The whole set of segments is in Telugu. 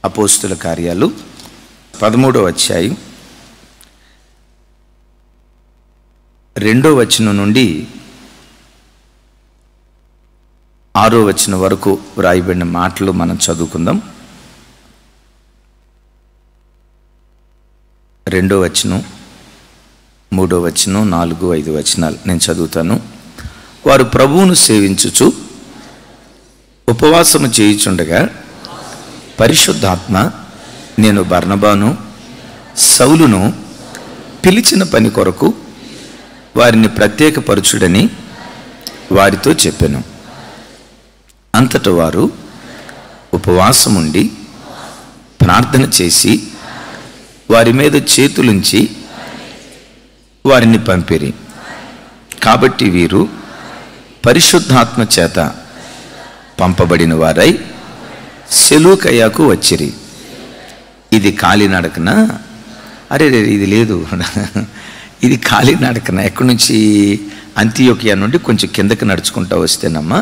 అపోస్తుల కార్యాలు 13వ అధ్యాయం 2వ వచనం నుండి 6వ వచనం వరకు వ్రాయబడిన మాటలు మనం చదువుకుందాం. 2వ వచనం, 3వ వచనం, 4, 5 వచనాలు నేను చదువుతాను. వారు ప్రభువును సేవించుచు ఉపవాసము చేయుచుండగా పరిశుద్ధాత్మ నేను బర్నబాను సౌలును పిలిచిన పని కొరకు వారిని ప్రత్యేకపరచుడని వారితో చెప్పెను. అంతట వారు ఉపవాసముండి ప్రార్థన చేసి వారి మీద చేతులుంచి వారిని పంపిరి. కాబట్టి వీరు పరిశుద్ధాత్మ చేత పంపబడిన వారై సెలూకయ్యకు వచ్చిరి. ఇది కాలినడకన? అరే ఇది లేదు, ఇది కాలినడకన. ఎక్కడి నుంచి? అంతియోకియా నుండి కొంచెం కిందకి నడుచుకుంటూ వస్తేనమ్మా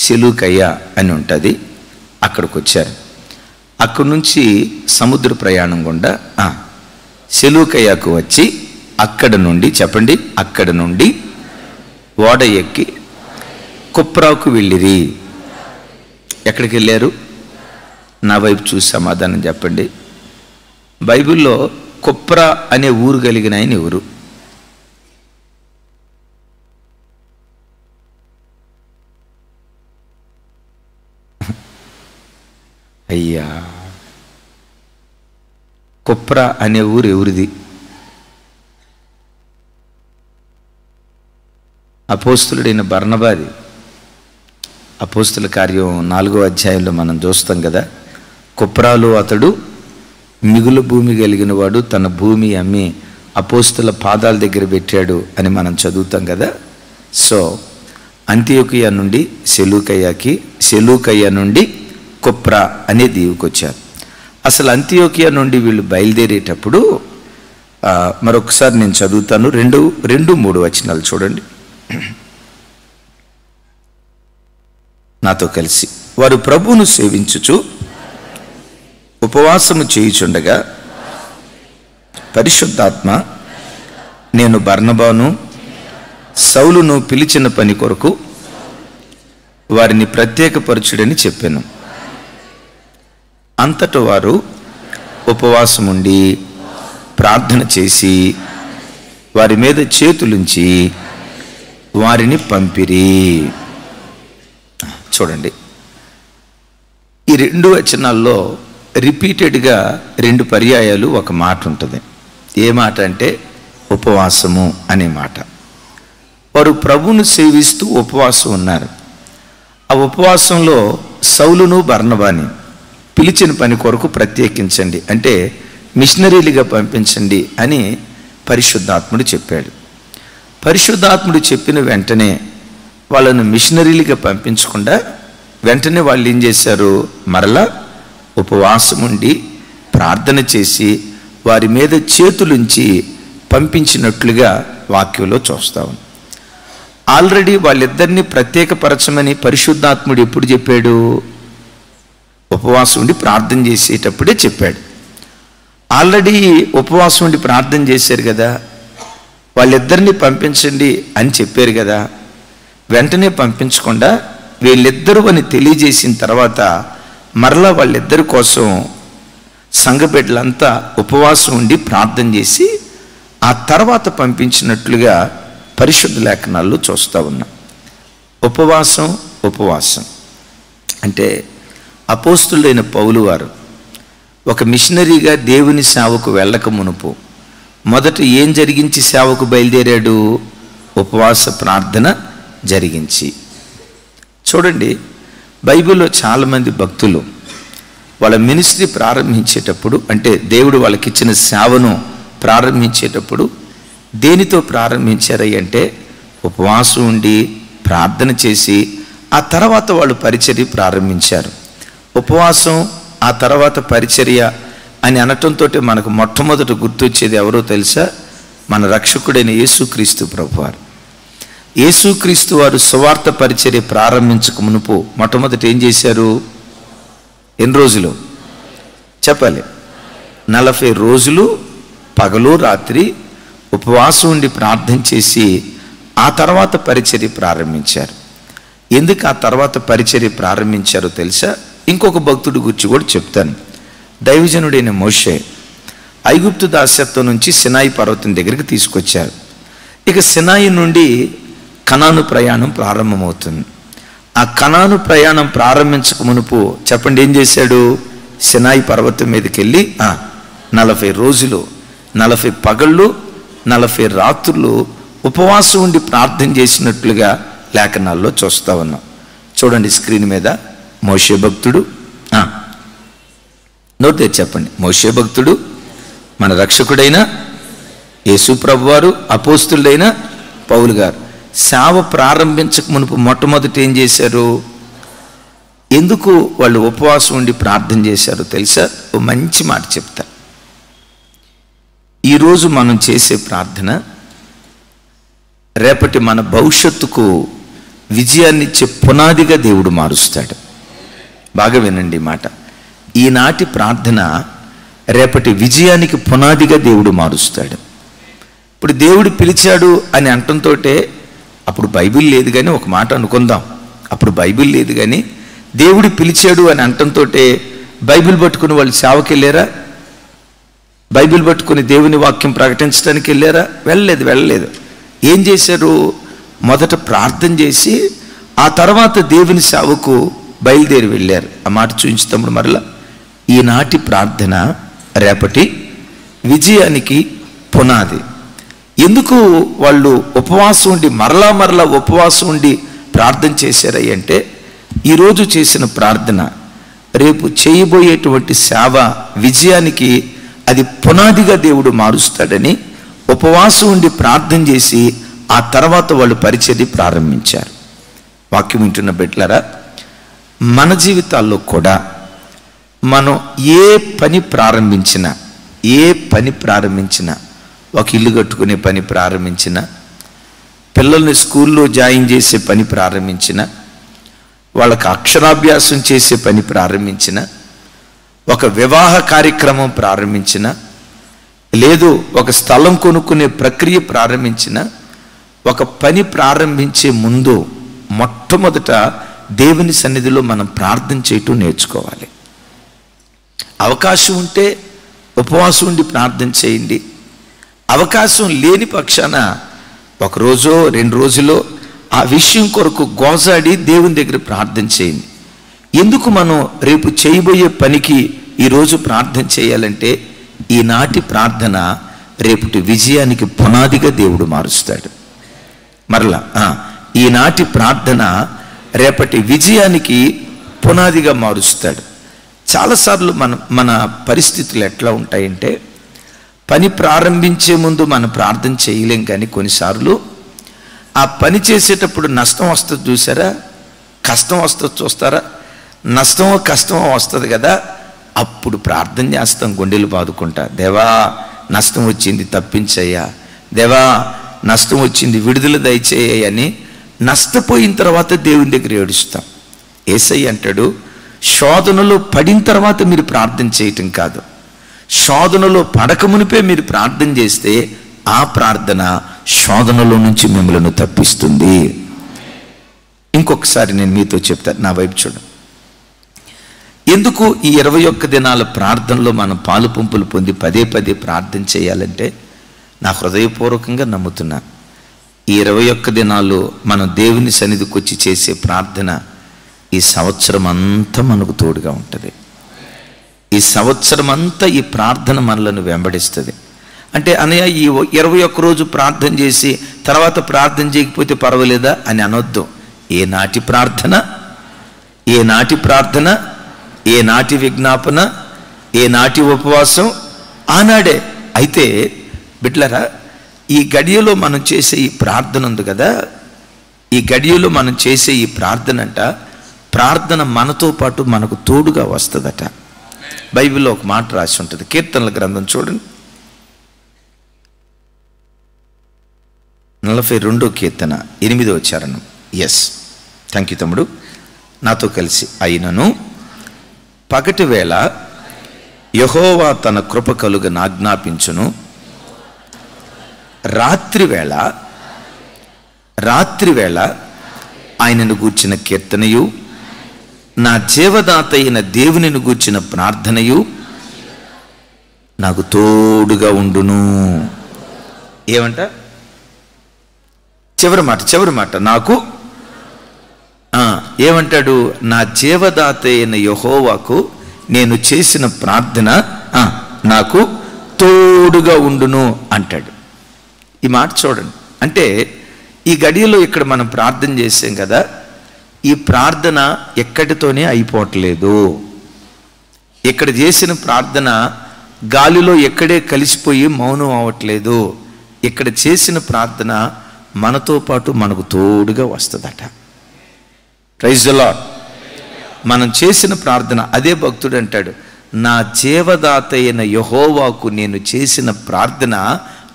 సెలూకయ్య అని ఉంటుంది. అక్కడికి వచ్చారు. అక్కడి నుంచి సముద్ర ప్రయాణం గుండా సెలూకయ్యకు వచ్చి అక్కడ నుండి చెప్పండి, అక్కడ నుండి ఓడ ఎక్కి కుప్రాకు వెళ్ళిరి. ఎక్కడికి వెళ్ళారు? నా వైపు చూసి సమాధానం చెప్పండి. బైబిల్లో కుప్రా అనే ఊరు కలిగిన ఆయన ఎవరు? అయ్యా, కుప్రా అనే ఊరు ఎవరిది? అపోస్తులుడైన బర్నబాది. అపోస్తుల కార్యం 4వ అధ్యాయంలో మనం చూస్తాం కదా, కుప్రాలో అతడు మిగులు భూమి కలిగిన వాడు, తన భూమి అమ్మి అపోస్తుల పాదాల దగ్గర పెట్టాడు అని మనం చదువుతాం కదా. సో అంతియోకియా నుండి సెలూకయ్యకి, సెలూకయ్య నుండి కుప్రా అనే దీవుకి వచ్చారు. అసలు అంతియోకియా నుండి వీళ్ళు బయలుదేరేటప్పుడు మరొకసారి నేను చదువుతాను. 2-3 వచనాలు చూడండి నాతో కలిసి. వారు ప్రభువును సేవించుచు ఉపవాసము చేయుచుండగా పరిశుద్ధాత్మ నేను బర్నబాను సౌలును పిలిచిన పని కొరకు వారిని ప్రత్యేకపరచుడని చెప్పాను. అంతట వారు ఉపవాసముండి ప్రార్థన చేసి వారి మీద చేతులుంచి వారిని పంపిరి. చూడండి, ఈ 2 వచనాల్లో రిపీటెడ్గా 2 పర్యాయాలు ఒక మాట ఉంటుంది. ఏ మాట అంటే ఉపవాసము అనే మాట. వారు ప్రభువును సేవిస్తూ ఉపవాసం ఉన్నారు. ఆ ఉపవాసంలో సౌలును బర్నబాని పిలిచిన పని కొరకు ప్రత్యేకించండి, అంటే మిషనరీలుగా పంపించండి అని పరిశుద్ధాత్ముడు చెప్పాడు. పరిశుద్ధాత్ముడు చెప్పిన వెంటనే వాళ్ళను మిషనరీలుగా పంపించకుండా వెంటనే వాళ్ళు ఏం చేశారు? మరలా ఉపవాసం ఉండి ప్రార్థన చేసి వారి మీద చేతులుంచి పంపించినట్లుగా వాక్యంలో చూస్తాం. ఆల్రెడీ వాళ్ళిద్దరినీ ప్రత్యేకపరచమని పరిశుద్ధాత్ముడు ఎప్పుడు చెప్పాడు? ఉపవాసం ఉండి ప్రార్థన చేసేటప్పుడే చెప్పాడు. ఆల్రెడీ ఉపవాసం ఉండి ప్రార్థన చేశారు కదా, వాళ్ళిద్దరినీ పంపించండి అని చెప్పారు కదా. వెంటనే పంపించకుండా వీళ్ళిద్దరూ అని తెలియజేసిన తర్వాత మరలా వాళ్ళిద్దరి కోసం సంఘ బిడ్డలంతా ఉపవాసం ఉండి ప్రార్థన చేసి ఆ తర్వాత పంపించినట్లుగా పరిశుద్ధ లేఖనాల్లో చూస్తూ ఉన్నాం. ఉపవాసం అంటే అపోస్తులైన పౌలు వారు ఒక మిషనరీగా దేవుని సేవకు వెళ్ళక మునుపు మొదట ఏం జరిగించి సేవకు బయలుదేరాడు? ఉపవాస ప్రార్థన జరిగించి. చూడండి, బైబిల్లో చాలామంది భక్తులు వాళ్ళ మినిస్ట్రీ ప్రారంభించేటప్పుడు, అంటే దేవుడు వాళ్ళకిచ్చిన సేవను ప్రారంభించేటప్పుడు దేనితో ప్రారంభించారు అంటే ఉపవాసం ఉండి ప్రార్థన చేసి ఆ తర్వాత వాళ్ళు పరిచర్య ప్రారంభించారు. ఉపవాసం ఆ తర్వాత పరిచర్య అని అనటంతో మనకు మొట్టమొదట గుర్తొచ్చేది ఎవరో తెలుసా? మన రక్షకుడైన యేసుక్రీస్తు ప్రభువారు. యేసుక్రీస్తు వారు సువార్త పరిచర్య ప్రారంభించక మునుపు మొట్టమొదట ఏం చేశారు? ఎన్ని రోజులు? చెప్పాలి. 40 రోజులు పగలు రాత్రి ఉపవాసం ఉండి ప్రార్థన చేసి ఆ తర్వాత పరిచర్య ప్రారంభించారు. ఎందుకు ఆ తర్వాత పరిచర్య ప్రారంభించారో తెలుసా? ఇంకొక భక్తుడి గురించి కూడా చెప్తాను. దైవజనుడైన మోషే ఐగుప్తు దాస్యత్వం నుంచి సినాయి పర్వతం దగ్గరికి తీసుకొచ్చారు. ఇక సినాయి నుండి కనాను ప్రయాణం ప్రారంభమవుతుంది. ఆ కనాను ప్రయాణం ప్రారంభించక మునుపు చెప్పండి ఏం చేశాడు? సినాయి పర్వతం మీదకి వెళ్ళి 40 రోజులు 40 పగళ్ళు 40 రాత్రులు ఉపవాసం ఉండి ప్రార్థన చేసినట్లుగా లేఖనాల్లో చూస్తా ఉన్నాం. చూడండి స్క్రీన్ మీద. మోషే భక్తుడు, నోటే చెప్పండి, మోషే భక్తుడు, మన రక్షకుడైన యేసు ప్రభువారు, అపోస్తులైన పౌలు గారు సేవ ప్రారంభించక మునుపు మొట్టమొదటి ఏం చేశారు? ఎందుకు వాళ్ళు ఉపవాసం ఉండి ప్రార్థన చేశారో తెలుసా? ఓ మంచి మాట చెప్తా. ఈరోజు మనం చేసే ప్రార్థన రేపటి మన భవిష్యత్తుకు విజయాన్ని ఇచ్చే పునాదిగా దేవుడు మారుస్తాడు. బాగా వినండి మాట. ఈనాటి ప్రార్థన రేపటి విజయానికి పునాదిగా దేవుడు మారుస్తాడు. ఇప్పుడు దేవుడు పిలిచాడు అని అంటంతో అప్పుడు బైబిల్ లేదు కానీ ఒక మాట అనుకుందాం, అప్పుడు బైబిల్ లేదు కానీ దేవుడు పిలిచాడు అని అంటంతో బైబిల్ పట్టుకుని వాళ్ళు సేవకి వెళ్ళారా? బైబిల్ పట్టుకుని దేవుని వాక్యం ప్రకటించడానికి వెళ్ళారా? వెళ్ళలేదు. ఏం చేశారు? మొదట ప్రార్థన చేసి ఆ తర్వాత దేవుని సేవకు బయలుదేరి వెళ్ళారు. ఆ మాట చూపించుతాము మరలా. ఈనాటి ప్రార్థన రేపటి విజయానికి పునాది. ఎందుకు వాళ్ళు ఉపవాసం ఉండి మరలా ఉపవాసం ఉండి ప్రార్థన చేశారయ్య అంటే, ఈరోజు చేసిన ప్రార్థన రేపు చేయబోయేటువంటి సేవ విజయానికి అది పునాదిగా దేవుడు మారుస్తాడని ఉపవాసం ఉండి ప్రార్థన చేసి ఆ తర్వాత వాళ్ళు పరిచర్య ప్రారంభించారు. వాక్యం వింటున్న బిడ్డలారా, మన జీవితాల్లో కూడా మనం ఏ పని ప్రారంభించినా ఒక ఇల్లు కట్టుకునే పని ప్రారంభించినా, పిల్లల్ని స్కూల్లో జాయిన్ చేసే పని ప్రారంభించినా, వాళ్ళకి అక్షరాభ్యాసం చేసే పని ప్రారంభించినా, ఒక వివాహ కార్యక్రమం ప్రారంభించినా, లేదు ఒక స్థలం కొనుక్కునే ప్రక్రియ ప్రారంభించినా, ఒక పని ప్రారంభించే ముందు మొట్టమొదట దేవుని సన్నిధిలో మనం ప్రార్థన చేయటం నేర్చుకోవాలి. అవకాశం ఉంటే ఉపవాసం ఉండి ప్రార్థన చేయండి. అవకాశం లేని పక్షాన ఒక రోజో 2 రోజులో ఆ విషయం కొరకు గోజాడి దేవుని దగ్గర ప్రార్థన చేయండి. ఎందుకు మనం రేపు చేయబోయే పనికి ఈరోజు ప్రార్థన చేయాలంటే, ఈనాటి ప్రార్థన రేపటి విజయానికి పునాదిగా దేవుడు మారుస్తాడు. మరలా ఈనాటి ప్రార్థన రేపటి విజయానికి పునాదిగా మారుస్తాడు. చాలాసార్లు మన పరిస్థితులు ఎట్లా ఉంటాయంటే, పని ప్రారంభించే ముందు మనం ప్రార్థన చేయలేం, కానీ కొన్నిసార్లు ఆ పని చేసేటప్పుడు నష్టం వస్తుంది చూసారా, కష్టం వస్తుంది చూస్తారా, నష్టమో కష్టమో వస్తుంది కదా, అప్పుడు ప్రార్థన చేస్తాం గుండెలు బాదుకుంటా. దేవా నష్టం వచ్చింది తప్పించయ్యా, దేవా నష్టం వచ్చింది విడుదల దయచేయ అని నష్టపోయిన తర్వాత దేవుని దగ్గర ఏడుస్తాం. యేసయ్య అంటాడు, శోధనలో పడిన తర్వాత మీరు ప్రార్థన చేయటం కాదు, శోధనలో పడక మునిపే మీరు ప్రార్థన చేస్తే ఆ ప్రార్థన శోధనలో నుంచి మిమ్మల్ని తప్పిస్తుంది. ఇంకొకసారి నేను మీతో చెప్తాను, నా వైపు చూడండి. ఎందుకు ఈ 21 దినాల ప్రార్థనలో మనం పాలు పంపులు పొంది పదే ప్రార్థన చేయాలంటే, నా హృదయపూర్వకంగా నమ్ముతున్నా, ఈ 21 దినాలు మనం దేవుని సన్నిధికి వచ్చి చేసే ప్రార్థన ఈ సంవత్సరం అంతా మనకు తోడుగా ఉంటుంది. ఈ సంవత్సరం అంతా ఈ ప్రార్థన మనలను వెంబడిస్తుంది. అంటే అన్నయ్య ఈ 21 రోజు ప్రార్థన చేసి తర్వాత ప్రార్థన చేయకపోతే పర్వాలేదా అని అనొద్దు. ఏనాటి ప్రార్థన, ఏ నాటి విజ్ఞాపన, ఏ నాటి ఉపవాసం ఆనాడే. అయితే బిడ్డలారా, ఈ గడియలో మనం చేసే ఈ ప్రార్థన ఉంది కదా, ఈ గడియలో మనం చేసే ఈ ప్రార్థన మనతో పాటు మనకు తోడుగా వస్తుందట. బైబిల్లో ఒక మాట రాసి ఉంటుంది, కీర్తనల గ్రంథం చూడండి, 42వ కీర్తన 8వ చరణం. ఎస్, థ్యాంక్ యూ తమ్ముడు, నాతో కలిసి. అయినను పగటి వేళ యెహోవా తన కృప కలుగ నాజ్ఞాపించును. రాత్రివేళ ఆయనను గూర్చిన కీర్తనయు, నా జీవదాత అయిన దేవునిని గూర్చిన ప్రార్థనయు నాకు తోడుగా ఉండును. ఏమంట? చివరి మాట నాకు ఏమంటాడు? నా జీవదాత అయిన యెహోవాకు నేను చేసిన ప్రార్థన నాకు తోడుగా ఉండును అంటాడు. ఈ మాట చూడండి. అంటే ఈ గడియలో ఇక్కడ మనం ప్రార్థన చేసాం కదా, ఈ ప్రార్థన ఎక్కడితోనే అయిపోవట్లేదు. ఇక్కడ చేసిన ప్రార్థన గాలిలో ఎక్కడే కలిసిపోయి మౌనం అవ్వట్లేదు. ఇక్కడ చేసిన ప్రార్థన మనతో పాటు మనకు తోడుగా వస్తుందట. Praise the lord. మనం చేసిన ప్రార్థన, అదే భక్తుడు అంటాడు, నా జీవదాత అయిన యెహోవాకు నేను చేసిన ప్రార్థన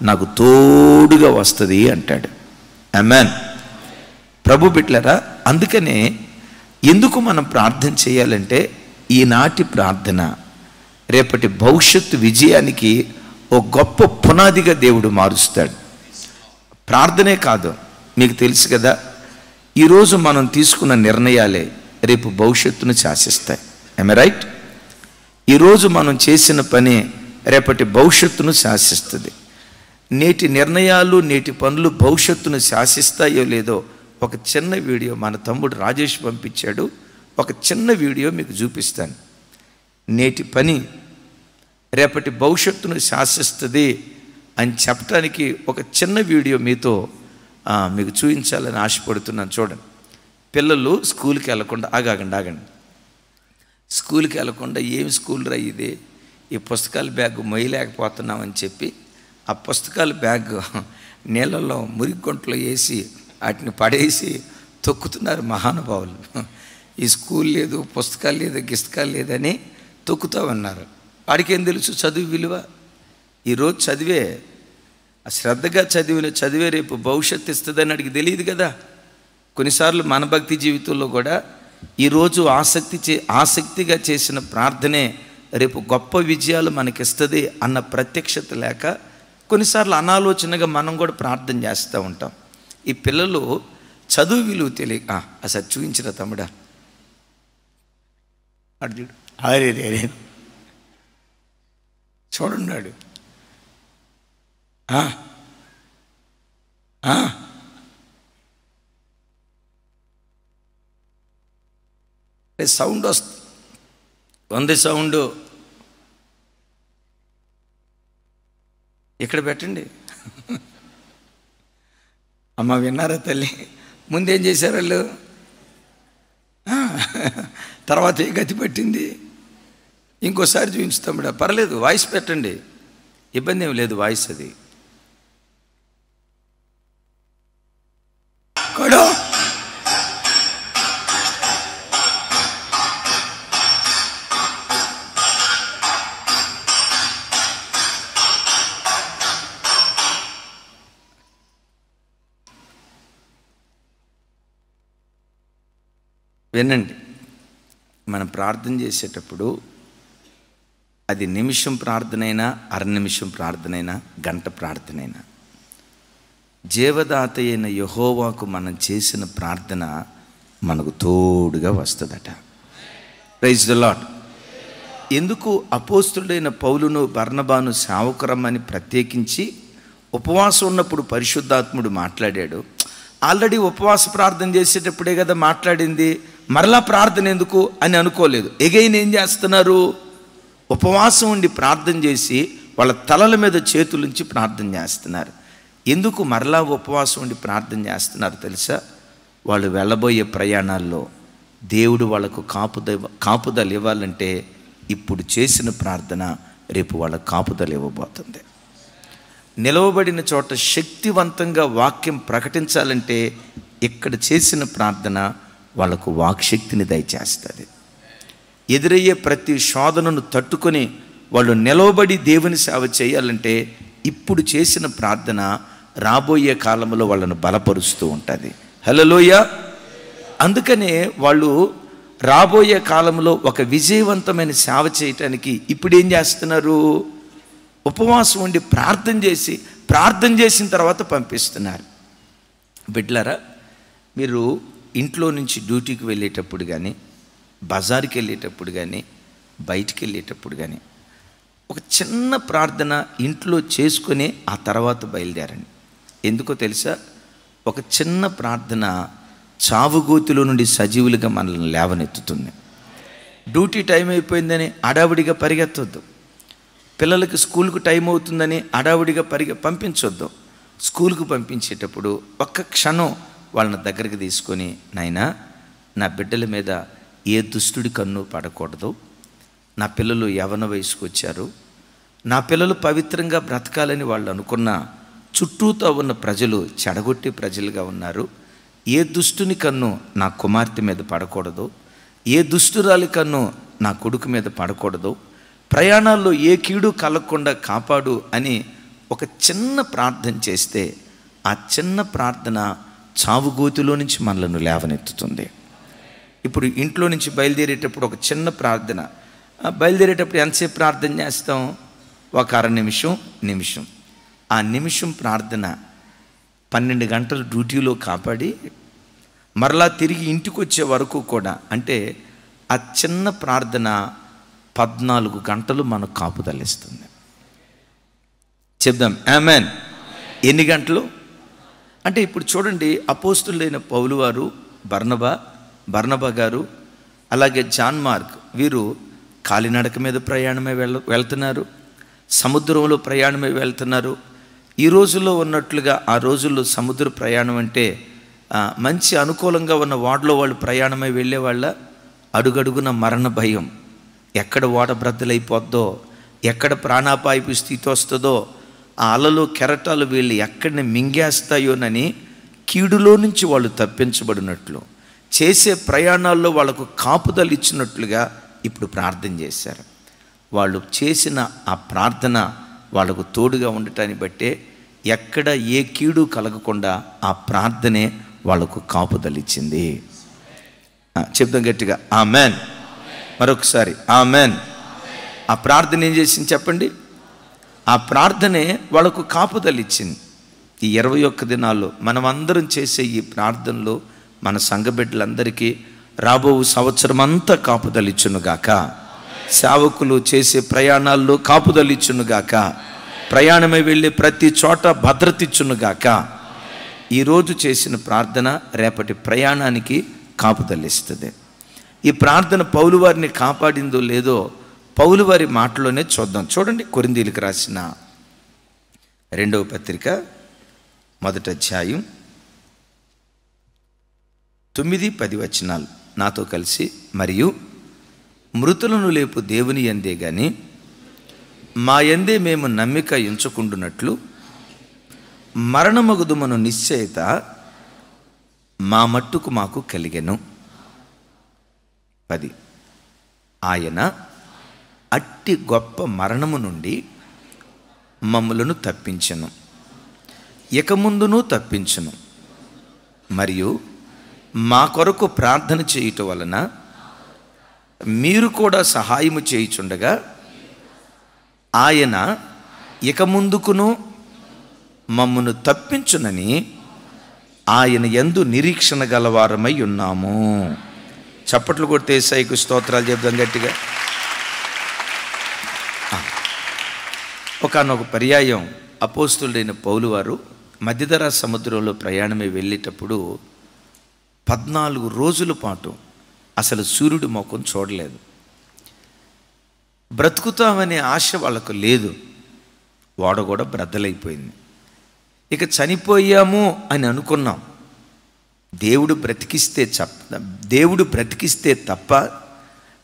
నాకు తోడుగా వస్తుంది అంటాడు. ఆమేన్. ప్రభు బిడ్డలారా, అందుకనే ఎందుకు మనం ప్రార్థన చేయాలంటే ఈనాటి ప్రార్థన రేపటి భవిష్యత్తు విజయానికి ఓ గొప్ప పునాదిగా దేవుడు మారుస్తాడు. ప్రార్థనే కాదు, మీకు తెలుసు కదా, ఈరోజు మనం తీసుకున్న నిర్ణయాలే రేపు భవిష్యత్తును శాసిస్తాయి. I right? ఈరోజు మనం చేసిన పని రేపటి భవిష్యత్తును శాసిస్తుంది. నేటి నిర్ణయాలు, నేటి పనులు భవిష్యత్తును శాసిస్తాయో లేదో ఒక చిన్న వీడియో మన తమ్ముడు రాజేష్ పంపించాడు. ఒక చిన్న వీడియో మీకు చూపిస్తాను. నేటి పని రేపటి భవిష్యత్తును శాసిస్తుంది అని చెప్పడానికి ఒక చిన్న వీడియో మీతో మీకు చూపించాలని ఆశపడుతున్నాను. చూడండి. పిల్లలు స్కూల్కి వెళ్ళకుండా ఆగండి స్కూల్కి వెళ్ళకుండా ఏం స్కూల్ రా ఇది, ఈ పుస్తకాల బ్యాగ్ మొయ్యలేకపోతున్నామని చెప్పి ఆ పుస్తకాల బ్యాగ్ నీళ్ళల్లో మురిగొంటలో వేసి వాటిని పడేసి తొక్కుతున్నారు మహానుభావులు. ఈ స్కూల్ లేదు, పుస్తకాలు లేదు, గిస్తకాలు లేదని తొక్కుతామన్నారు. వాడికి ఏం తెలుసు చదువు విలువ? ఈరోజు చదివే, శ్రద్ధగా చదివే రేపు భవిష్యత్తు ఇస్తుందని వాడికి తెలియదు కదా. కొన్నిసార్లు మన భక్తి జీవితంలో కూడా ఈరోజు ఆసక్తిగా చేసిన ప్రార్థనే రేపు గొప్ప విజయాలు మనకిస్తుంది అన్న ప్రత్యక్షత లేక కొన్నిసార్లు అనాలోచనగా మనం కూడా ప్రార్థన చేస్తూ ఉంటాం. ఈ పిల్లలు చదువు విలువ తెలియక అసలు చూపించిన తమ్ముడా అరే చూడున్నాడు. సౌండ్ వస్తుంది. సౌండ్ ఇక్కడ పెట్టండి. అమ్మ విన్నారా తల్లి? ముందేం చేశారు వాళ్ళు, తర్వాత ఏ గతి పట్టింది? ఇంకోసారి చూపించుతాముడా, పర్లేదు వాయిస్ పెట్టండి, ఇబ్బంది ఏమి లేదు. వాయిస్ అది కూడా వినండి. మనం ప్రార్థన చేసేటప్పుడు అది నిమిషం ప్రార్థనైనా, అర నిమిషం ప్రార్థనైనా, గంట ప్రార్థనైనా, జీవదాత అయిన యెహోవాకు మనం చేసిన ప్రార్థన మనకు తోడుగా వస్తుందట. Praise the lord. ఎందుకు అపోస్తులైన పౌలును బర్నబాను సేవకురమ్మని ప్రత్యేకించి ఉపవాసం ఉన్నప్పుడు పరిశుద్ధాత్ముడు మాట్లాడాడు? ఆల్రెడీ ఉపవాస ప్రార్థన చేసేటప్పుడే కదా మాట్లాడింది, మరలా ప్రార్థన ఎందుకు అని అనుకోలేదు. ఎగైన్ ఏం చేస్తున్నారు? ఉపవాసం ఉండి ప్రార్థన చేసి వాళ్ళ తలల మీద చేతులుంచి ప్రార్థన చేస్తున్నారు. ఎందుకు మరలా ఉపవాసం ఉండి ప్రార్థన చేస్తున్నారు తెలుసా? వాళ్ళు వెళ్ళబోయే ప్రయాణాల్లో దేవుడు వాళ్ళకు కాపుదల ఇవ్వాలంటే ఇప్పుడు చేసిన ప్రార్థన రేపు వాళ్ళ కాపుదల ఇవ్వబోతుంది. నిలవబడిన చోట శక్తివంతంగా వాక్యం ప్రకటించాలంటే ఇక్కడ చేసిన ప్రార్థన వాళ్ళకు వాక్శక్తిని దయచేస్తుంది. ఎదురయ్యే ప్రతి శోధనను తట్టుకొని వాళ్ళు నిలవబడి దేవుని సేవ చేయాలంటే ఇప్పుడు చేసిన ప్రార్థన రాబోయే కాలంలో వాళ్ళను బలపరుస్తూ ఉంటుంది. హల్లెలూయా. అందుకనే వాళ్ళు రాబోయే కాలంలో ఒక విజయవంతమైన సేవ చేయటానికి ఇప్పుడు ఏం చేస్తున్నారు? ఉపవాసం ఉండి ప్రార్థన చేసిన తర్వాత పంపిస్తున్నారు. బిడ్డలారా, మీరు ఇంట్లో నుంచి డ్యూటీకి వెళ్ళేటప్పుడు కానీ, బజార్కి వెళ్ళేటప్పుడు కానీ, బయటికి వెళ్ళేటప్పుడు కానీ ఒక చిన్న ప్రార్థన ఇంట్లో చేసుకొని ఆ తర్వాత బయలుదేరండి. ఎందుకో తెలుసా? ఒక చిన్న ప్రార్థన చావుగోతిలో నుండి సజీవులుగా మనల్ని లేవనెత్తుతుంది. డ్యూటీ టైం అయిపోయిందని అడావుడిగా పరిగెత్తొద్దు. పిల్లలకి స్కూల్కు టైం అవుతుందని అడావుడిగా పంపించొద్దు. స్కూల్కు పంపించేటప్పుడు ఒక్క క్షణం వాళ్ళని దగ్గరికి తీసుకొని, నాయనా, నా బిడ్డల మీద ఏ దుష్టుడి కన్ను పడకూడదు. నా పిల్లలు యవ్వన వయసుకు వచ్చారు. నా పిల్లలు పవిత్రంగా బ్రతకాలని వాళ్ళు అనుకున్న చుట్టూతో ఉన్న ప్రజలు చెడగొట్టే ప్రజలుగా ఉన్నారు. ఏ దుష్టుని కన్ను నా కుమార్తె మీద పడకూడదు. ఏ దుష్టురాలి కన్ను నా కొడుకు మీద పడకూడదు. ప్రయాణాల్లో ఏ కీడు కలగకుండా కాపాడు అని ఒక చిన్న ప్రార్థన చేస్తే ఆ చిన్న ప్రార్థన చావుగోతిలో నుంచి మనలను లేవనెత్తుతుంది. ఇప్పుడు ఇంట్లో నుంచి బయలుదేరేటప్పుడు ఒక చిన్న ప్రార్థన, బయలుదేరేటప్పుడు ఎంతసేపు ప్రార్థన చేస్తాం? ఒక అర నిమిషం. ఆ నిమిషం ప్రార్థన 12 గంటలు డ్యూటీలో కాపాడి మరలా తిరిగి ఇంటికి వచ్చే వరకు కూడా, అంటే ఆ చిన్న ప్రార్థన 14 గంటలు మనకు కాపుదలిస్తుంది. చెప్దాం ఆమేన్. ఎన్ని గంటలు అంటే ఇప్పుడు చూడండి, అపోస్తులైన పౌలు వారు, బర్నబా గారు, అలాగే జాన్ మార్క్, వీరు కాలినడక మీద ప్రయాణమే వెళ్తున్నారు. సముద్రంలో ప్రయాణమే వెళ్తున్నారు. ఈ రోజుల్లో ఉన్నట్లుగా ఆ రోజుల్లో సముద్ర ప్రయాణం అంటే మంచి అనుకూలంగా ఉన్న ఓడలో వాళ్ళు ప్రయాణమై వెళ్ళేవాళ్ళ. అడుగడుగున మరణ భయం, ఎక్కడ ఓడ బ్రద్దలైపోద్దో, ఎక్కడ ప్రాణాపాయపు స్థితి వస్తుందో, ఆ అలలు కెరటాలు వీళ్ళు ఎక్కడిని మింగేస్తాయోనని కీడులో నుంచి వాళ్ళు తప్పించబడినట్లు, చేసే ప్రయాణాల్లో వాళ్ళకు కాపుదలు ఇచ్చినట్లుగా ఇప్పుడు ప్రార్థన చేశారు. వాళ్ళు చేసిన ఆ ప్రార్థన వాళ్ళకు తోడుగా ఉండటాన్ని బట్టే ఎక్కడ ఏ కీడు కలగకుండా ఆ ప్రార్థనే వాళ్ళకు కాపుదలిచ్చింది. చెప్దాం గట్టిగా ఆమెన్. మరొకసారి ఆమెన్. ఆ ప్రార్థన ఏం చేసింది చెప్పండి? ఆ ప్రార్థనే వాళ్ళకు కాపుదలిచ్చింది. ఈ 21 దినాల్లో మనం అందరం చేసే ఈ ప్రార్థనలో మన సంఘ బిడ్డలందరికీ రాబో సంవత్సరం అంతా కాపుదలిచ్చునుగాక. సేవకులు చేసే ప్రయాణాల్లో కాపుదలిచ్చునుగాక. ప్రయాణమై వెళ్ళే ప్రతి చోట భద్రత ఇచ్చునుగాక. ఈరోజు చేసిన ప్రార్థన రేపటి ప్రయాణానికి కాపుదలిస్తుంది. ఈ ప్రార్థన పౌలు వారిని కాపాడిందో లేదో పౌలు వారి మాటలోనే చూద్దాం. చూడండి, కొరింథీయులకు రాసిన 2వ పత్రిక 1వ అధ్యాయం 9-10 వచనాలు నాతో కలిసి. మరియు మృతులను లేపు దేవుని యందే గాని మా యందే మేము నమ్మిక ఎంచుకుంటున్నట్లు మరణమగుదుమను నిశ్చయత మా మట్టుకు మాకు కలిగెను. 10 ఆయన అట్టి గొప్ప మరణము నుండి మమ్ములను తప్పించెను, ఇక ముందును తప్పించును. మరియు మా కొరకు ప్రార్థన చేయుట వలన మీరు కూడా సహాయము చేయుచుండగా ఆయన ఇక ముందుకును మమ్మను తప్పించునని ఆయన యందు నిరీక్షణ గలవారమై ఉన్నాము. చప్పట్లు కొడితే యేసయ్యకు స్తోత్రాలు చెప్దాం గట్టిగా. ఒకానొక పర్యాయం అపోస్తులైన పౌలు వారు మధ్యధరా సముద్రంలో ప్రయాణమై వెళ్ళేటప్పుడు 14 రోజుల పాటు అసలు సూర్యుడి ముఖం చూడలేదు. బ్రతుకుతామనే ఆశ వాళ్ళకు లేదు. ఓడ కూడా బ్రద్దలైపోయింది. ఇక చనిపోయాము అని అనుకున్నాం. దేవుడు బ్రతికిస్తే తప్ప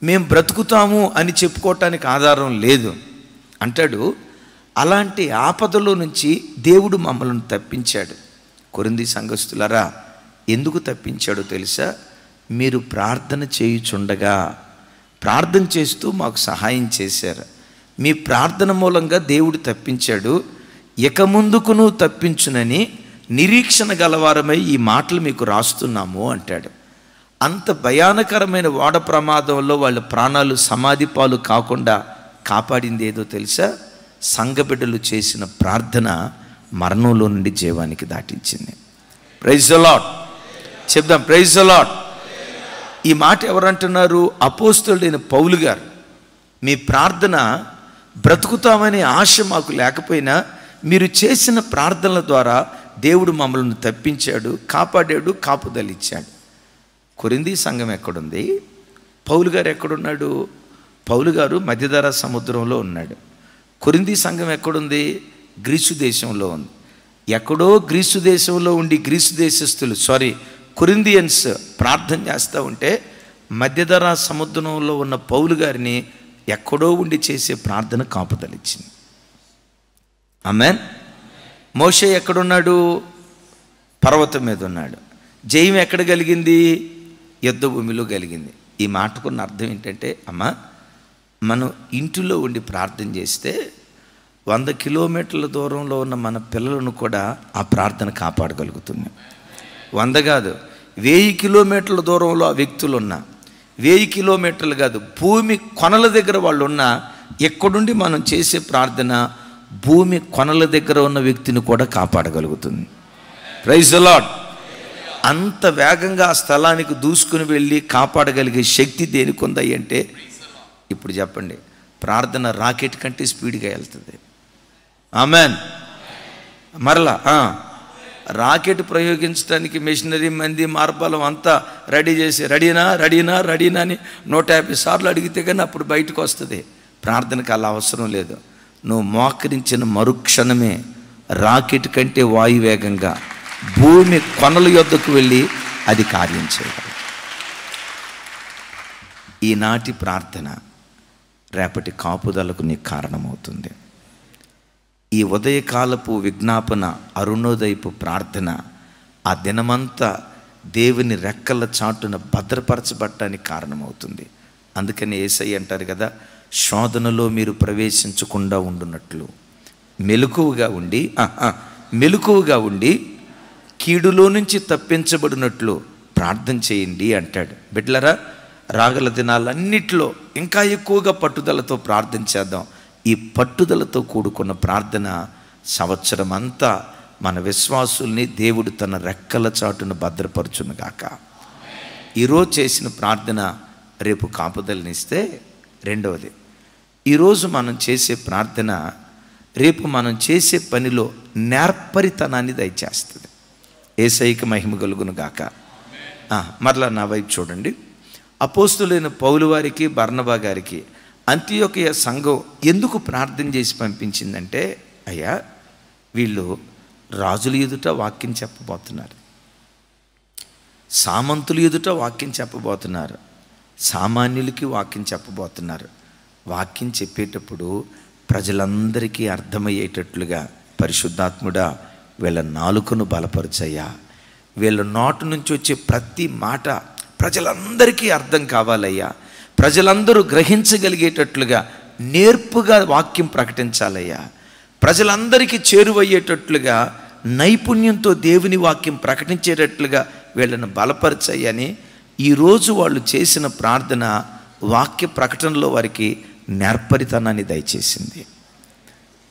మేము బ్రతుకుతాము అని చెప్పుకోవటానికి ఆధారం లేదు అంటాడు. అలాంటి ఆపదలో నుంచి దేవుడు మమ్మల్ని తప్పించాడు. కొరింథీ సంఘస్థులారా, ఎందుకు తప్పించాడో తెలుసా? మీరు ప్రార్థన చేయుచుండగా, ప్రార్థన చేస్తూ మాకు సహాయం చేశారు. మీ ప్రార్థన మూలంగా దేవుడు తప్పించాడు. ఇక ముందుకును తప్పించునని నిరీక్షణ గలవారమై ఈ మాటలు మీకు రాస్తున్నాము అంటాడు. అంత భయానకరమైన ఓడ ప్రమాదంలో వాళ్ళ ప్రాణాలు సమాధి పాలు కాకుండా కాపాడింది ఏదో తెలుసా? సంఘబిడ్డలు చేసిన ప్రార్థన మరణంలో నుండి జీవానికి దాటించింది. Praise the Lord. చెప్దాం, ప్రైజ్ ది లార్డ్. ఈ మాట ఎవరంటున్నారు? అపోస్తలుడైన పౌలు గారు. మీ ప్రార్థన, బ్రతుకుతామనే ఆశ మాకు లేకపోయినా మీరు చేసిన ప్రార్థనల ద్వారా దేవుడు మమ్మల్ని తప్పించాడు, కాపాడాడు, కాపుదలిచ్చాడు. కొరింథీ సంఘం ఎక్కడుంది? పౌలు గారు ఎక్కడున్నాడు? పౌలు గారు మధ్యధరా సముద్రంలో ఉన్నాడు. కొరింథీ సంఘం ఎక్కడుంది? గ్రీసు దేశంలో ఉంది. ఎక్కడో గ్రీసు దేశంలో ఉండి గ్రీసు దేశస్థులు కొరింథియన్స్ ప్రార్థన చేస్తూ ఉంటే మధ్యధరా సముద్రంలో ఉన్న పౌలు గారిని ఎక్కడో ఉండి చేసే ప్రార్థన కాపుదలిచ్చింది. ఆమేన్. మోషే ఎక్కడున్నాడు? పర్వతం మీద ఉన్నాడు. జయం ఎక్కడ కలిగింది? యుద్ధ భూమిలో కలిగింది. ఈ మాటకున్న అర్థం ఏంటంటే, అమ్మ, మనం ఇంటిలో ఉండి ప్రార్థన చేస్తే 100 కిలోమీటర్ల దూరంలో ఉన్న మన పిల్లలను కూడా ఆ ప్రార్థన కాపాడగలుగుతుంది. 100 కాదు, 1000 కిలోమీటర్ల దూరంలో ఆ వ్యక్తులు ఉన్నా, 1000 కిలోమీటర్లు కాదు, భూమి కొనల దగ్గర వాళ్ళు ఉన్నా, ఎక్కడుండి మనం చేసే ప్రార్థన భూమి కొనల దగ్గర ఉన్న వ్యక్తిని కూడా కాపాడగలుగుతుంది. Praise the lord. అంత వేగంగా ఆ స్థలానికి దూసుకుని వెళ్ళి కాపాడగలిగే శక్తి దేనికి ఉంది అంటే, ఇప్పుడు చెప్పండి, ప్రార్థన రాకెట్ కంటే స్పీడ్గా వెళ్తుంది. ఆమెన్. మరలా రాకెట్ ప్రయోగించడానికి మెషినరీ, మంది, మార్బలం అంతా రెడీ చేసి రెడీనా అని 150 సార్లు అడిగితే కానీ అప్పుడు బయటకు వస్తుంది. ప్రార్థనకు అలా అవసరం లేదు. నువ్వు మోకరించిన మరుక్షణమే రాకెట్ కంటే వాయువేగంగా భూమి కొనల యొద్దకు వెళ్ళి అది కార్యం చేయగలదు. ఈనాటి ప్రార్థన రేపటి కాపుదలకు నీకు కారణమవుతుంది. ఈ ఉదయకాలపు విజ్ఞాపన, అరుణోదయపు ప్రార్థన ఆ దినమంతా దేవుని రెక్కల చాటున భద్రపరచబడటానికి కారణమవుతుంది. అందుకని యేసయ్య అంటారు కదా, శోధనలో మీరు ప్రవేశించకుండా ఉండునట్లు మెలకువగా ఉండి కీడులో నుంచి తప్పించబడినట్లు ప్రార్థన చేయండి అంటాడు. బిడ్డలారా, రాగల దినాలన్నిట్లో ఇంకా ఎక్కువగా పట్టుదలతో ప్రార్థన చేద్దాం. ఈ పట్టుదలతో కూడుకున్న ప్రార్థన సంవత్సరం అంతా మన విశ్వాసుల్ని దేవుడు తన రెక్కల చాటును భద్రపరచునుగాక. ఈరోజు చేసిన ప్రార్థన రేపు కాపుదలనిస్తే, రెండవది, ఈరోజు మనం చేసే ప్రార్థన రేపు మనం చేసే పనిలో నేర్పరితనాన్ని దయచేస్తుంది. యేసయ్యకి మహిమ కలుగునుగాక. మరలా నా వైపు చూడండి. అపోస్తులైన పౌలు వారికి, బర్నబా గారికి అంతియోకియ సంఘం ఎందుకు ప్రార్థన చేసి పంపించిందంటే, అయ్యా, వీళ్ళు రాజుల ఎదుట వాక్యం చెప్పబోతున్నారు, సామంతుల ఎదుట వాక్యం చెప్పబోతున్నారు, సామాన్యులకి వాక్యం చెప్పబోతున్నారు. వాక్యం చెప్పేటప్పుడు ప్రజలందరికీ అర్థమయ్యేటట్లుగా పరిశుద్ధాత్ముడా వీళ్ళ నాలుకను బలపరచయ్యా, వీళ్ళ నోటు నుంచి వచ్చే ప్రతి మాట ప్రజలందరికీ అర్థం కావాలయ్యా, ప్రజలందరూ గ్రహించగలిగేటట్లుగా నేర్పుగా వాక్యం ప్రకటించాలయ్యా, ప్రజలందరికీ చేరువయ్యేటట్లుగా నైపుణ్యంతో దేవుని వాక్యం ప్రకటించేటట్లుగా వీళ్ళను బలపరచయ్యని ఈరోజు వాళ్ళు చేసిన ప్రార్థన వాక్య ప్రకటనలో వారికి నేర్పరితనాన్ని దయచేసింది.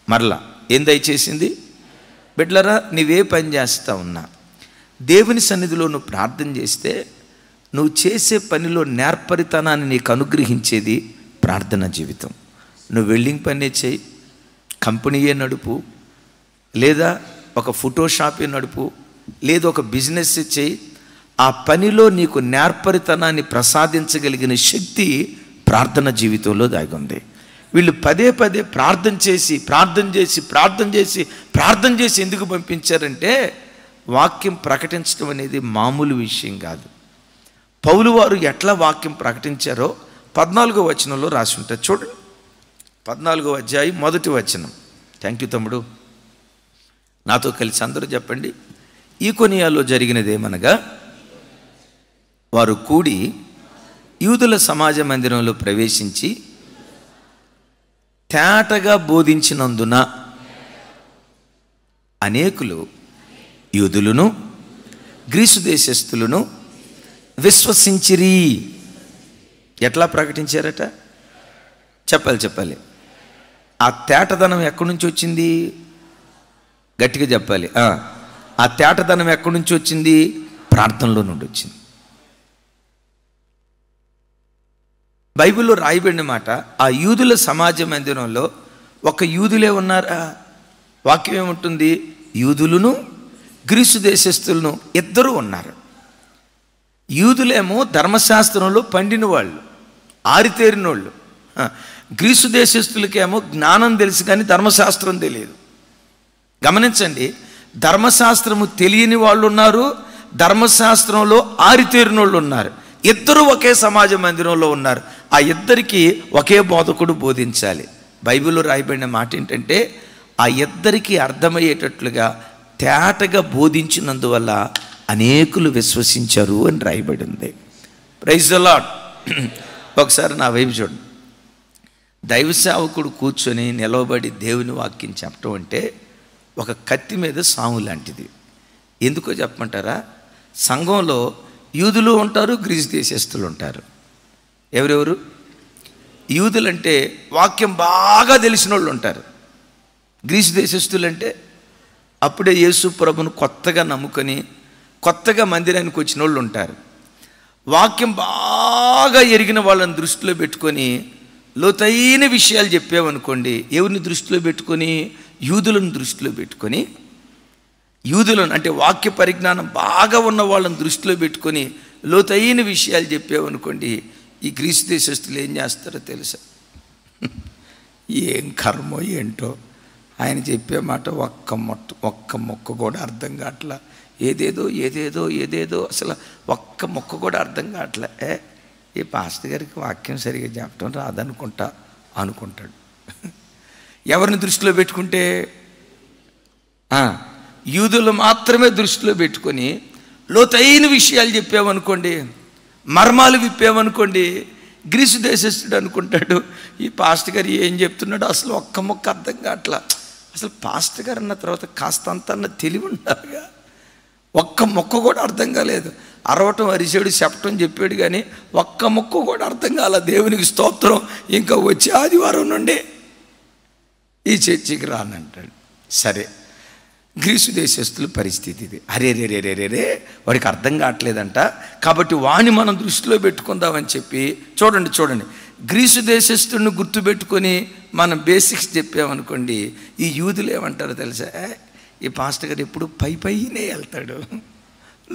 మరలా ఏం దయచేసింది? బిడ్డలారా, నీవే పని చేస్తా ఉన్నా దేవుని సన్నిధిలో నువ్వు ప్రార్థన చేస్తే నువ్వు చేసే పనిలో నేర్పరితనాన్ని నీకు అనుగ్రహించేది ప్రార్థన జీవితం. నువ్వు వెల్డింగ్ పనే చేయి, కంపెనీయే నడుపు, లేదా ఒక ఫోటో షాపే నడుపు, లేదా ఒక బిజినెస్ చేయి, ఆ పనిలో నీకు నేర్పరితనాన్ని ప్రసాదించగలిగిన శక్తి ప్రార్థన జీవితంలో దాగి ఉంది. వీళ్ళు పదే పదే ప్రార్థన చేసి ఎందుకు పంపించారంటే, వాక్యం ప్రకటించడం అనేది మామూలు విషయం కాదు. పౌలు వారు ఎట్లా వాక్యం ప్రకటించారో 14వ వచనంలో రాసి ఉంటుంది. చూడండి, 14వ అధ్యాయం 1వ వచనం. థ్యాంక్ యూ తమ్ముడు, నాతో కలిసి అందరూ చెప్పండి. ఈకొనియాలో జరిగినదేమనగా, వారు కూడి యూదుల సమాజ మందిరంలో ప్రవేశించి తేటగా బోధించినందున అనేకులు యూదులను గ్రీసు దేశస్థులను విశ్వసించిరి. ఎట్లా ప్రకటించారట? చెప్పాలి. ఆ తేటదనం ఎక్కడి నుంచి వచ్చింది? గట్టిగా చెప్పాలి. ఆ తేటదనం ఎక్కడి నుంచి వచ్చింది? ప్రార్థనలో నుండి వచ్చింది. బైబిల్లో రాయబడిన మాట, ఆ యూదుల సమాజ మందిరంలో ఒక యూదులే ఉన్నారా? వాక్యం ఏముంటుంది? యూదులను గ్రీసు దేశస్థులను ఇద్దరు ఉన్నారు. యూదులేమో ధర్మశాస్త్రంలో పండిన వాళ్ళు, ఆరితేరిన వాళ్ళు. గ్రీసు దేశస్థులకేమో జ్ఞానం తెలుసు కానీ ధర్మశాస్త్రం తెలియదు. గమనించండి, ధర్మశాస్త్రము తెలియని వాళ్ళు ఉన్నారు, ధర్మశాస్త్రంలో ఆరితేరిన వాళ్ళు ఉన్నారు. ఇద్దరు ఒకే సమాజ మందిరంలో ఉన్నారు. ఆ ఇద్దరికి ఒకే బోధకుడు బోధించాలి. బైబిల్లో రాయబడిన మాట ఏంటంటే, ఆ ఇద్దరికి అర్థమయ్యేటట్లుగా తేటగా బోధించినందువల్ల అనేకులు విశ్వసించారు అని రాయబడింది. Praise the lord. ఒకసారి నా వైపు చూడండి. దైవ సేవకుడు కూర్చొని నిలవబడి దేవుని వాక్యం చెప్పడం అంటే ఒక కత్తి మీద సాము లాంటిది. ఎందుకో చెప్పమంటారా? సంఘంలో యూదులు ఉంటారు, గ్రీసు దేశస్థులు ఉంటారు. ఎవరెవరు? యూదులంటే వాక్యం బాగా తెలిసిన వాళ్ళు ఉంటారు. గ్రీసు దేశస్థులు అంటే అప్పుడే యేసు ప్రభును కొత్తగా నమ్ముకొని కొత్తగా మందిరానికి వచ్చిన వాళ్ళు ఉంటారు. వాక్యం బాగా ఎరిగిన వాళ్ళని దృష్టిలో పెట్టుకొని లోతైన విషయాలు చెప్పామనుకోండి, ఎవరిని దృష్టిలో పెట్టుకొని? యూదులను దృష్టిలో పెట్టుకొని, యూదులను అంటే వాక్య పరిజ్ఞానం బాగా ఉన్న వాళ్ళని దృష్టిలో పెట్టుకొని లోతైన విషయాలు చెప్పామనుకోండి, ఈ గ్రీసు దేశస్తులు ఏం చేస్తారో తెలుసా? ఏం కర్మో ఏంటో, ఆయన చెప్పే మాట ఒక్క మొక్క కూడా అర్థం కావట్లా, ఏదేదో అసలు ఒక్క మొక్క కూడా అర్థం కావట్లే. ఈ పాస్టర్ గారికి వాక్యం సరిగా చెప్పడం అనుకుంటాడు. ఎవరిని దృష్టిలో పెట్టుకుంటే? యూదులు మాత్రమే దృష్టిలో పెట్టుకొని లోతైన విషయాలు చెప్పామనుకోండి, మర్మాలు విప్పామనుకోండి, గ్రీసు దేశస్థుడు అనుకుంటాడు ఈ పాస్టర్ గారు ఏం చెప్తున్నాడు అసలు ఒక్క మొక్క అర్థం కావట్లా. అసలు పాస్టర్ గారు అన్న తర్వాత కాస్తంత తెలివి ఉండాలిగా. ఒక్క మొక్క కూడా అర్థం కాలేదు. అరవటం అరిచాడు, చెప్పటం చెప్పాడు, కానీ ఒక్క మొక్క కూడా అర్థం కాల. దేవునికి స్తోత్రం. ఇంకా వచ్చే ఆదివారం నుండి ఈ చర్చికి రానంటాడు. సరే, గ్రీసు దేశస్తుల పరిస్థితి ఇది. అరే వాడికి అర్థం కావట్లేదంట, కాబట్టి వాణ్ణి మనం దృష్టిలో పెట్టుకుందామని చెప్పి చూడండి గ్రీసు దేశస్తుడిని గుర్తుపెట్టుకొని మనం బేసిక్స్ చెప్పామనుకోండి, ఈ యూదులు ఏమంటారో తెలుసా? ఈ పాస్టర్ గారు ఎప్పుడు పైనే వెళ్తాడు,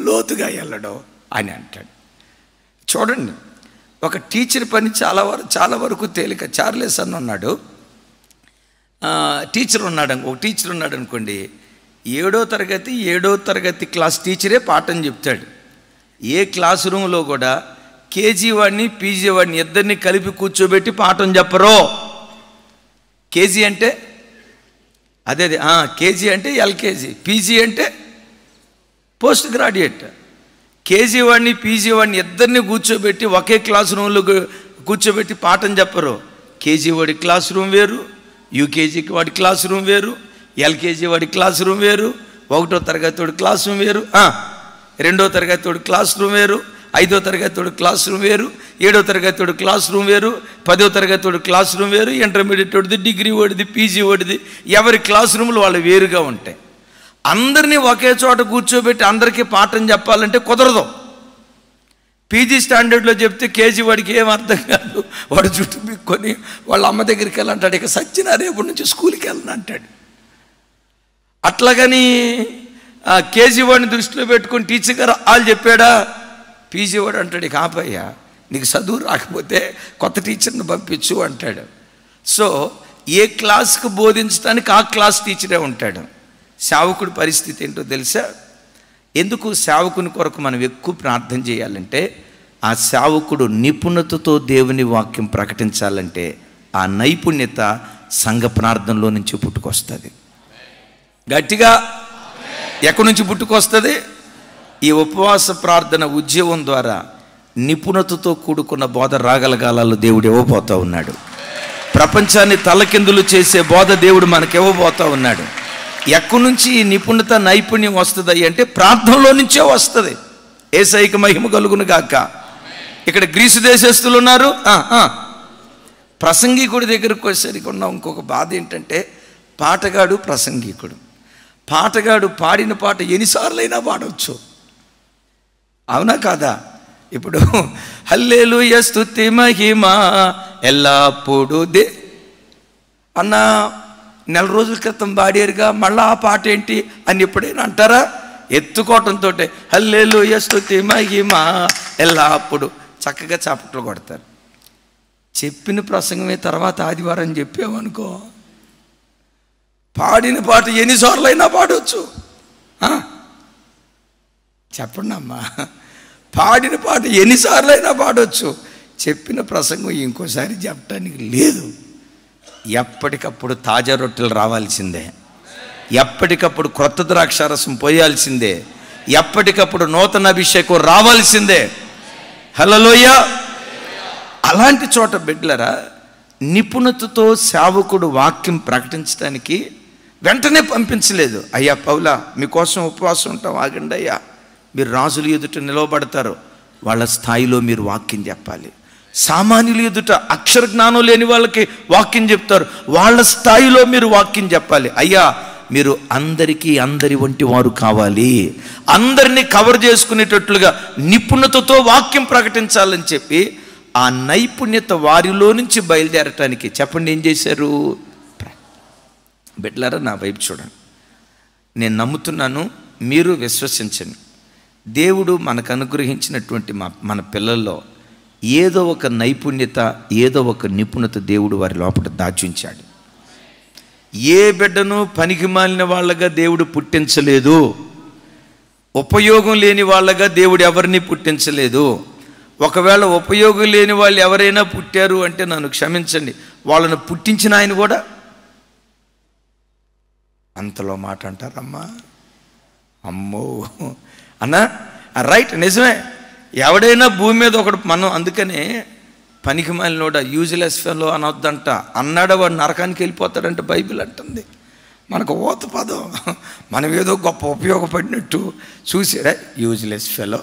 లోతుగా వెళ్ళడం అని అంటాడు. చూడండి, ఒక టీచర్ పని చాలా వరకు తేలిక. చార్లెస్ అన్న ఉన్నాడు, ఒక టీచర్ ఉన్నాడు అనుకోండి, 7వ తరగతి క్లాస్ టీచరే పాఠం చెప్తాడు. ఏ క్లాస్ రూమ్లో కూడా కేజీ వాడిని పీజీ వాడిని ఇద్దరిని కలిపి కూర్చోబెట్టి పాఠం చెప్పరో. కేజీ అంటే అదే కేజీ అంటే ఎల్కేజీ, పీజీ అంటే పోస్ట్ గ్రాడ్యుయేట్. కేజీ వాడిని పీజీ వాడిని ఇద్దరిని కూర్చోబెట్టి ఒకే క్లాస్ రూమ్లో కూర్చోబెట్టి పాఠం చెప్పరు. కేజీ వాడి క్లాస్ రూమ్ వేరు, యూకేజీకి వాడి క్లాస్ రూమ్ వేరు, ఎల్కేజీ వాడి క్లాస్ రూమ్ వేరు, 1వ తరగతి వాడి క్లాస్ రూమ్ వేరు, 2వ తరగతి వాడి క్లాస్ రూమ్ వేరు, 5వ తరగతి వాడి క్లాస్ రూమ్ వేరు, 7వ తరగతి వాడి క్లాస్ రూమ్ వేరు, 10వ తరగతి వాడి క్లాస్ రూమ్ వేరు, ఇంటర్మీడియట్ వాడిది, డిగ్రీ వాడిది, పీజీ వాడిది, ఎవరి క్లాస్ రూమ్లు వాళ్ళు వేరుగా ఉంటాయి. అందరినీ ఒకే చోట కూర్చోబెట్టి అందరికీ పాఠం చెప్పాలంటే కుదరదు. పీజీ స్టాండర్డ్లో చెప్తే కేజీ వాడికి ఏం అర్థం కాదు, వాడు చుట్టూ బిక్కొని వాళ్ళ అమ్మ దగ్గరికి వెళ్ళంటాడు, ఇక సచ్చినా రేపటి నుంచి స్కూల్కి వెళ్ళను అంటాడు. అట్లాగని కేజీ వాడిని దృష్టిలో పెట్టుకొని టీచర్ గారు వాళ్ళు చెప్పాడా, పీజీ వాడు అంటాడు ఇక ఆపయ్యా, నీకు చదువు రాకపోతే కొత్త టీచర్ని పంపించు అంటాడు. సో ఏ క్లాస్కి బోధించడానికి ఆ క్లాస్ టీచరే ఉంటాడు. సేవకుడి పరిస్థితి ఏంటో తెలుసా? ఎందుకు సేవకుని కొరకు మనం ఎక్కువ ప్రార్థన చేయాలంటే, ఆ సేవకుడు నిపుణతతో దేవుని వాక్యం ప్రకటించాలంటే ఆ నైపుణ్యత సంఘ ప్రార్థనలో నుంచి పుట్టుకొస్తుంది. గట్టిగా ఎక్కడి నుంచి పుట్టుకొస్తుంది? ఈ ఉపవాస ప్రార్థన ఉద్యమం ద్వారా నిపుణతతో కూడుకున్న బోధ రాగలగాలలో దేవుడు ఇవ్వబోతూ ఉన్నాడు. ప్రపంచాన్ని తలకిందులు చేసే బోధ దేవుడు మనకి ఇవ్వబోతూ ఉన్నాడు. ఎక్కడి నుంచి ఈ నిపుణత నైపుణ్యం వస్తుంది అంటే ప్రార్థనలో నుంచే వస్తుంది. యేసయ్యకి మహిమ కలుగును గాక. ఇక్కడ గ్రీసు దేశస్తులు ఉన్నారు. ప్రసంగికుడి దగ్గరకు వచ్చేసరికి ఉన్న ఇంకొక బాధ ఏంటంటే, పాటగాడు ప్రసంగికుడు. పాటగాడు పాడిన పాట ఎన్నిసార్లైనా పాడవచ్చు, అవునా కాదా? ఇప్పుడు హల్లెలూయా స్తుతి మహిమ ఎల్లప్పుడు అన్న నెల రోజుల క్రితం పాడారుగా, మళ్ళీ ఆ పాట ఏంటి అని ఎప్పుడైనా అంటారా? ఎత్తుకోవటంతో హల్లెలూయా స్తుతి మహిమ ఎల్లప్పుడు చక్కగా చప్పట్లు కొడతారు. చెప్పిన ప్రసంగమే తర్వాత ఆదివారం చెప్పామనుకో, పాడిన పాట ఎన్నిసార్లైనా పాడవచ్చు. చెప్పండి అమ్మా, పాడిన పాట ఎన్నిసార్లైనా పాడవచ్చు, చెప్పిన ప్రసంగం ఇంకోసారి చెప్పడానికి లేదు. ఎప్పటికప్పుడు తాజా రొట్టెలు రావాల్సిందే, ఎప్పటికప్పుడు క్రొత్త ద్రాక్షారసం పోయాల్సిందే, ఎప్పటికప్పుడు నూతన అభిషేకం రావాల్సిందే. హల్లెలూయా. అలాంటి చోట బిడ్డలరా, నిపుణతతో సేవకుడు వాక్యం ప్రకటించడానికి వెంటనే పంపించలేదు. అయ్యా పౌలా, మీకోసం ఉపవాసం ఉంటాం, ఆగండి అయ్యా, మీరు రాజుల ఎదుట నిలవబడతారు, వాళ్ళ స్థాయిలో మీరు వాక్యం చెప్పాలి. సామాన్యుల ఎదుట అక్షర జ్ఞానం లేని వాళ్ళకి వాక్యం చెప్తారు, వాళ్ళ స్థాయిలో మీరు వాక్యం చెప్పాలి. అయ్యా, మీరు అందరికీ అందరి వంటి వారు కావాలి, అందరినీ కవర్ చేసుకునేటట్లుగా నిపుణతతో వాక్యం ప్రకటించాలని చెప్పి ఆ నైపుణ్యత వారిలో నుంచి బయలుదేరటానికి చెప్పండి ఏం చేశారు? బిడ్డలారా, నా వైపు చూడండి, నేను నమ్ముతున్నాను, మీరు విశ్వసించండి. దేవుడు మనకు అనుగ్రహించినటువంటి మన పిల్లల్లో ఏదో ఒక నైపుణ్యత, ఏదో ఒక నిపుణత దేవుడు వారి లోపల దాచుంచాడు. ఏ బిడ్డను పనికి మాలిన వాళ్ళగా దేవుడు పుట్టించలేదు, ఉపయోగం లేని వాళ్ళగా దేవుడు ఎవరిని పుట్టించలేదు. ఒకవేళ ఉపయోగం లేని వాళ్ళు ఎవరైనా పుట్టారు అంటే నన్ను క్షమించండి, వాళ్ళను పుట్టించిన ఆయన కూడా అంతలో మాట అంటారమ్మా, అమ్మో అన్నా, రైట్, నిజమే. ఎవడైనా భూమి మీద ఒకడు, మనం అందుకనే పనికి మాలినోడ యూజ్లెస్ ఫెలో అనొద్దంట, అన్నాడు వాడు నరకానికి వెళ్ళిపోతాడంటే బైబిల్ అంటుంది. మనకు ఓత పదం, మనం ఏదో గొప్ప ఉపయోగపడినట్టు చూసి రే యూజ్లెస్ ఫెలో,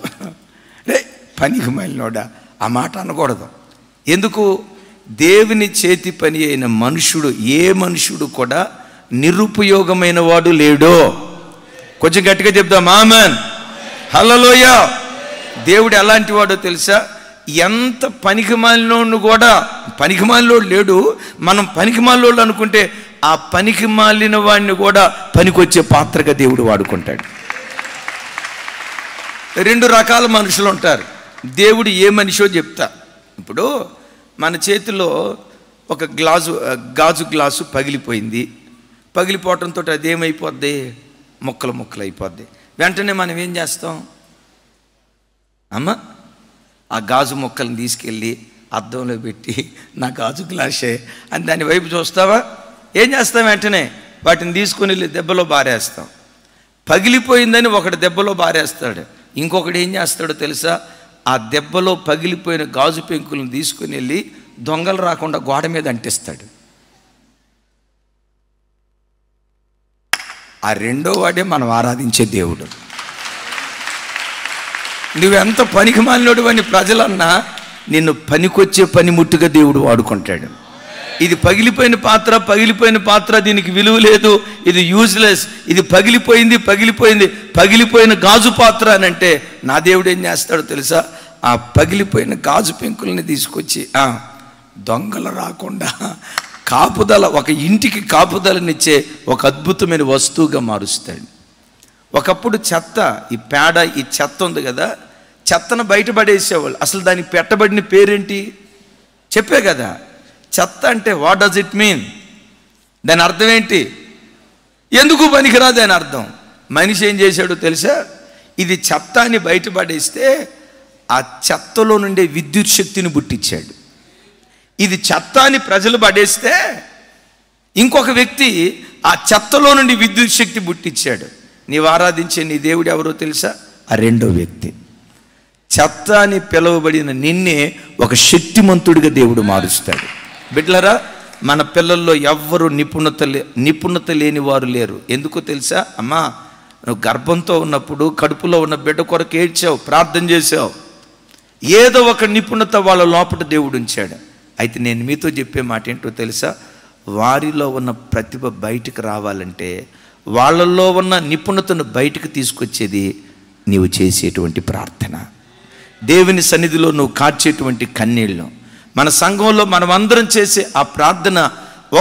రే పనికి మాలినోడ, ఆ మాట అనకూడదు. ఎందుకు? దేవుని చేతి పని అయిన మనుషుడు, ఏ మనుషుడు కూడా నిరుపయోగమైన వాడు లేడో. కొంచెం గట్టిగా చెప్దాం ఆమేన్. హల్లెలూయా. దేవుడు ఎలాంటి వాడో తెలుసా? ఎంత పనికిమాలినోడు కూడా, పనికిమాలినోడు లేడు, మనం పనికిమాలినోళ్ళు అనుకుంటే ఆ పనికిమాలిన వాడిని కూడా పనికొచ్చే పాత్రగా దేవుడు వాడుకుంటాడు. రెండు రకాల మనుషులు ఉంటారు. దేవుడు ఏ మనిషో చెప్తా. ఇప్పుడు మన చేతిలో ఒక గాజు గ్లాసు పగిలిపోయింది, పగిలిపోవటంతో అదేమైపోద్ది? ముక్కలు ముక్కలు అయిపోద్ది. వెంటనే మనం ఏం చేస్తాం? అమ్మ, ఆ గాజు ముక్కలను తీసుకెళ్ళి అద్దంలో పెట్టి నా గాజు గ్లాసే అని దాని వైపు చూస్తావా? ఏం చేస్తాం? వెంటనే వాటిని తీసుకొని వెళ్ళి దెబ్బలో బారేస్తాం. పగిలిపోయిందని ఒకటి దెబ్బలో బారేస్తాడు, ఇంకొకటి ఏం చేస్తాడో తెలుసా? ఆ దెబ్బలో పగిలిపోయిన గాజు పెంకులను తీసుకుని వెళ్ళి దొంగలు రాకుండా గోడ మీద అంటిస్తాడు. ఆ రెండో వాడే మనం ఆరాధించే దేవుడు. నువ్వెంత పనికి మాలినోడు అని ప్రజలన్నా నిన్ను పనికొచ్చే పనిముట్టుగా దేవుడు వాడుకుంటాడు. ఇది పగిలిపోయిన పాత్ర, దీనికి విలువ లేదు, ఇది యూజ్లెస్, ఇది పగిలిపోయిన గాజు పాత్ర అని అంటే నా దేవుడు ఏం చేస్తాడో తెలుసా? ఆ పగిలిపోయిన గాజు పెంకుల్ని తీసుకొచ్చి దొంగలు రాకుండా కాపుదల, ఒక ఇంటికి కాపుదలనిచ్చే ఒక అద్భుతమైన వస్తువుగా మారుస్తాడు. ఒకప్పుడు చెత్త, ఈ పేడ, ఈ చెత్త ఉంది కదా, చెత్తను బయటపడేసేవాళ్ళు. అసలు దానికి పెట్టబడిన పేరేంటి చెప్పే కదా? చెత్త అంటే వాట్ డస్ ఇట్ మీన్? దాని అర్థం ఏంటి? ఎందుకు పనికిరాదు అని అర్థం. మనిషి ఏం చేశాడో తెలుసా? ఇది చెత్త అని బయటపడేస్తే ఆ చెత్తలో నుండే విద్యుత్ శక్తిని పుట్టించాడు. ఇది చెత్త అని ప్రజలు పడేస్తే ఇంకొక వ్యక్తి ఆ చెత్తలో నుండి విద్యుత్ శక్తి పుట్టించాడు. నీవు ఆరాధించే నీ దేవుడు ఎవరో తెలుసా? ఆ రెండో వ్యక్తి. చెత్త అని పిలువబడిన నిన్నే ఒక శక్తిమంతుడిగా దేవుడు మారుస్తాడు. బిడ్డలారా, మన పిల్లల్లో ఎవ్వరూ నిపుణత లేని వారు లేరు. ఎందుకో తెలుసా? అమ్మా, నువ్వు గర్భంతో ఉన్నప్పుడు కడుపులో ఉన్న బిడ్డ కొరకు ఏడ్చావు, ప్రార్థన చేసావు. ఏదో ఒక నిపుణత వాళ్ళ లోపల దేవుడు ఉంచాడు. అయితే నేను మీతో చెప్పే మాట ఏంటో తెలుసా? వారిలో ఉన్న ప్రతిభ బయటకు రావాలంటే, వాళ్ళల్లో ఉన్న నిపుణతను బయటకు తీసుకొచ్చేది నీవు చేసేటువంటి ప్రార్థన, దేవుని సన్నిధిలో నువ్వు కార్చేటువంటి కన్నీళ్ళు. మన సంఘంలో మనమందరం చేసే ఆ ప్రార్థన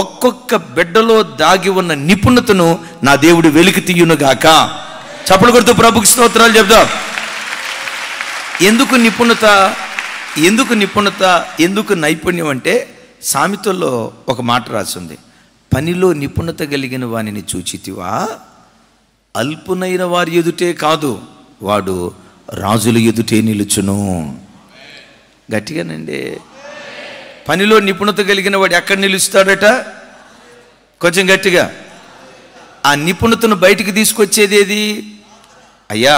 ఒక్కొక్క బిడ్డలో దాగి ఉన్న నిపుణతను నా దేవుడు వెలికి తీయునుగాక. చప్పలు కొడుతూ ప్రభుకి స్తోత్రాలు చెప్దాం. ఎందుకు నిపుణత, ఎందుకు నైపుణ్యం అంటే, సామెతల్లో ఒక మాట రాసింది, పనిలో నిపుణత కలిగిన వానిని చూచితివా, అల్పునైన వారి ఎదుటే కాదు, వాడు రాజుల ఎదుటే నిలుచును. గట్టిగానండి. పనిలో నిపుణత కలిగిన వాడు ఎక్కడ నిలుస్తాడట? కొంచెం గట్టిగా. ఆ నిపుణతను బయటికి తీసుకొచ్చేది ఏది? అయ్యా,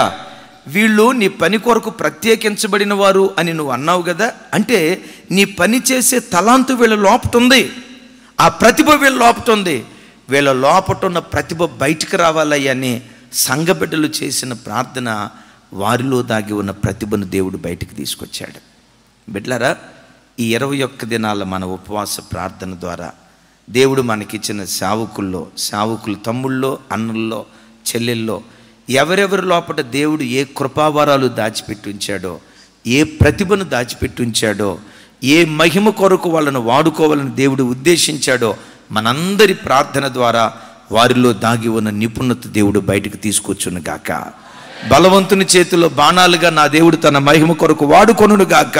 వీళ్ళు నీ పని కొరకు ప్రత్యేకించబడిన వారు అని నువ్వు అన్నావు కదా, అంటే నీ పని చేసే తలాంతు వీళ్ళ లోపట ఉంది, ఆ ప్రతిభ వీళ్ళ లోపట ఉంది. వీళ్ళ లోపట ఉన్న ప్రతిభ బయటికి రావాలని సంఘ బిడ్డలు చేసిన ప్రార్థన, వారిలో దాగి ఉన్న ప్రతిభను దేవుడు బయటికి తీసుకొచ్చాడు. బిడ్డలారా, ఈ 21 దినాల మన ఉపవాస ప్రార్థన ద్వారా దేవుడు మనకిచ్చిన సేవకులు తమ్ముళ్ళో, అన్నుల్లో, చెల్లెల్లో ఎవరెవరి లోపల దేవుడు ఏ కృపావరాలు దాచిపెట్టి ఉంచాడో, ఏ ప్రతిభను దాచిపెట్టి ఉంచాడో, ఏ మహిమ కొరకు వాళ్ళను వాడుకోవాలని దేవుడు ఉద్దేశించాడో, మనందరి ప్రార్థన ద్వారా వారిలో దాగి ఉన్న నిపుణత దేవుడు బయటకు తీసుకొచ్చును గాక. బలవంతుని చేతిలో బాణాలుగా నా దేవుడు తన మహిమ కొరకు వాడుకొనును గాక.